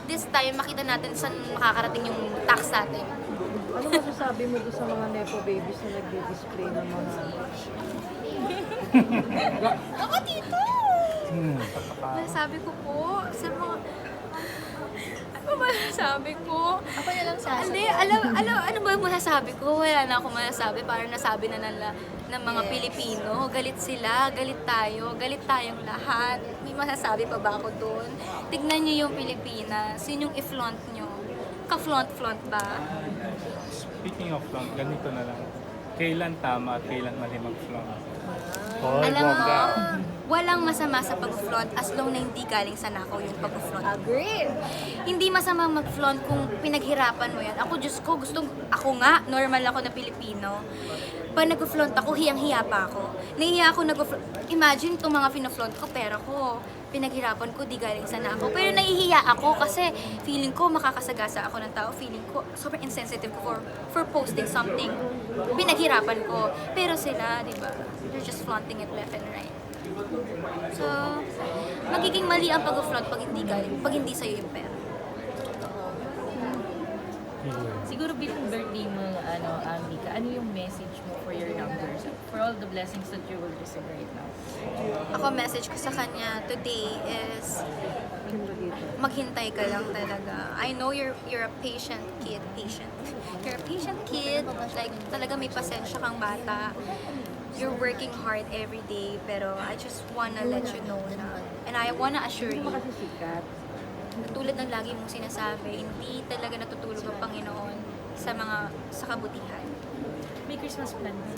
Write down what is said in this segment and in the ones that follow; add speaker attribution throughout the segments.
Speaker 1: this time, makita natin saan makakarating yung tax natin.
Speaker 2: Ano masasabi mo doon sa mga Nepo babies na nagdi-display ng mga...
Speaker 1: Ako dito! Masasabi ko po sa mga... Ano ba masasabi ko?
Speaker 3: Ako na lang sasabi.
Speaker 1: Hindi, ano ba yung masasabi ko? Wala na akong masasabi. Parang nasabi na nila ng mga Pilipino. Galit sila, galit tayo, galit tayong lahat. May masasabi pa ba ako doon? Tignan niyo yung Pilipinas. Yun yung i-flaunt nyo. Ka-flaunt-flaunt ba?
Speaker 4: Speaking of flaunt, ganito na lang. Kailan tama at kailan mali mag-flaunt?
Speaker 1: Alam mo, walang masama sa pag-flaunt as long na hindi galing sa nakaw yung pag-flaunt.
Speaker 3: Agree.
Speaker 1: Hindi masama mag-flaunt kung pinaghirapan mo yan. Ako, Diyos ko, ako nga, normal ako na Pilipino. Pag nag-flaunt ako, hiyang-hiya pa ako. Nahiya ako nag-flaunt. Imagine itong mga fina-flaunt ko, pera ko, pinaghirapan ko, di galing sa nakaw. Pero nahihiya ako kasi feeling ko makakasagasa ako ng tao. Feeling ko, sobrang insensitive ko for posting something. Pinaghirapan ko. Pero sila, di ba, they're just flaunting it left and right. So, magiging mali ang pag-flaunt pag hindi sa'yo yung pera.
Speaker 5: Siguro bilang birthday mo, Amika, ano yung message mo for your numbers? For all the blessings that you will receive right now?
Speaker 1: Ako, message ko sa kanya today is maghintay ka lang talaga. I know you're a patient kid. You're a patient kid. Like, talaga may pasensya kang bata. You're working hard every day. Pero I just wanna let you know na, and I wanna assure you, tulad ng lagi mong sinasabi, hindi talaga natutulog ang Panginoon sa kabutihan.
Speaker 5: May Christmas plan ba?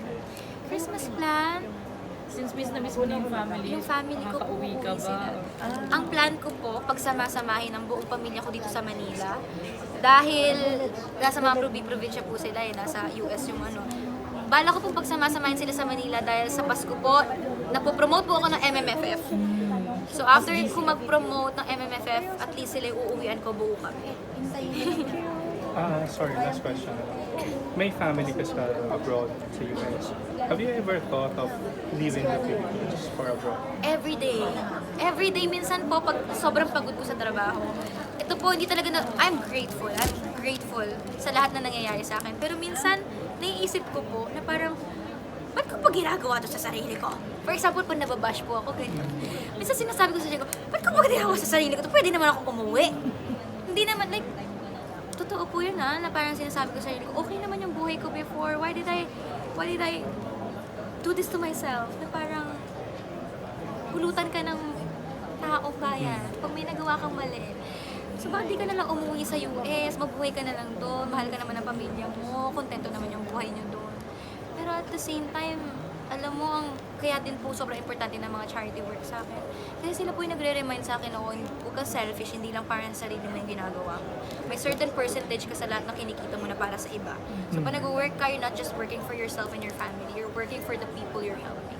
Speaker 1: Christmas plan,
Speaker 5: Since miss na miss mo na yung family,
Speaker 1: yung family ko po,
Speaker 5: makakauwi ka
Speaker 1: uuwi
Speaker 5: ba?
Speaker 1: sila. Ang plan ko po, pagsama-samahin ang buong pamilya ko dito sa Manila. Dahil nasa mga probinsya po sila, nasa US yung ano. Bala ko po pagsama-samahin sila sa Manila dahil sa Pasko po, napopromote po ako ng MMFF. So after ko mag-promote ng MMFF, at least sila yung uuwian ko, buo kami.
Speaker 4: Sorry, last question. May family ka sa abroad, sa US. Have you ever thought of leaving the Philippines for abroad?
Speaker 1: Every day. Every day, minsan po, pag sobrang pagod ko sa trabaho, ito po, hindi talaga na, I'm grateful sa lahat na nangyayari sa akin. Pero minsan, naiisip ko po na parang, ba't ko pa ginagawa to sa sarili ko? For example, pag nababash po ako, ganyan. Minsan sinasabi ko sa sarili ko, ba't ko pa ginagawa sa sarili ko to? Pwede naman ako umuwi. Hindi naman, like, totoo po yun na parang sinasabi ko sa sarili ko, okay naman yung buhay ko before. Why did I do this to myself? Na parang, pulutan ka ng taong bayan pag may nagawa kang mali. So bakit di ka na lang umuwi sa US, mabuhay ka na lang doon, mahal ka naman ng pamilya mo, kontento naman yung buhay niyo doon. Pero at the same time, alam mo, kaya din po sobrang importante ng mga charity work sa akin. Kasi sila po yung nagre-remind sa akin na huwag ka selfish, hindi lang para sa sarili mo yung ginagawa mo. May certain percentage ka sa lahat ng kinikita mo na para sa iba. So pag nag-work ka, you're not just working for yourself and your family, you're working for the people you're helping.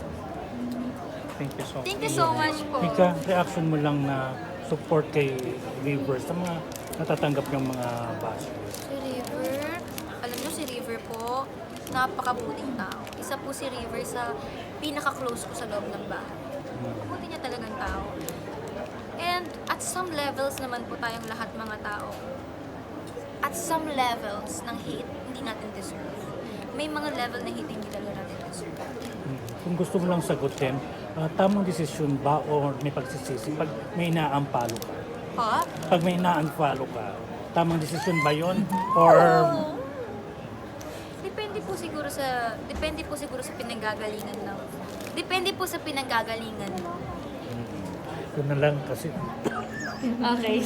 Speaker 4: Thank you so much.
Speaker 1: Thank you so much po.
Speaker 6: Mika, reaction mo lang na support kay River sa mga natatanggap ng mga bashers.
Speaker 1: Si River, alam nyo si River po, napakabuting tao. Isa po si River sa pinaka-close ko sa loob ng bahay. Mabuti niya talagang tao. And at some levels naman po tayong lahat mga tao, at some levels ng hate, hindi natin deserve. May mga level na hate hindi talaga natin deserve.
Speaker 6: Kung gusto mo lang sagutin, tamang desisyon ba o may pagsisisi pag may inaampalo ka?
Speaker 1: Ha?
Speaker 6: Pag may inaampalo ka, tamang desisyon ba yon? Or
Speaker 1: Depende po siguro sa pinanggagalingan ng. Depende po sa pinanggagalingan mo.
Speaker 6: yun na lang kasi
Speaker 5: Okay.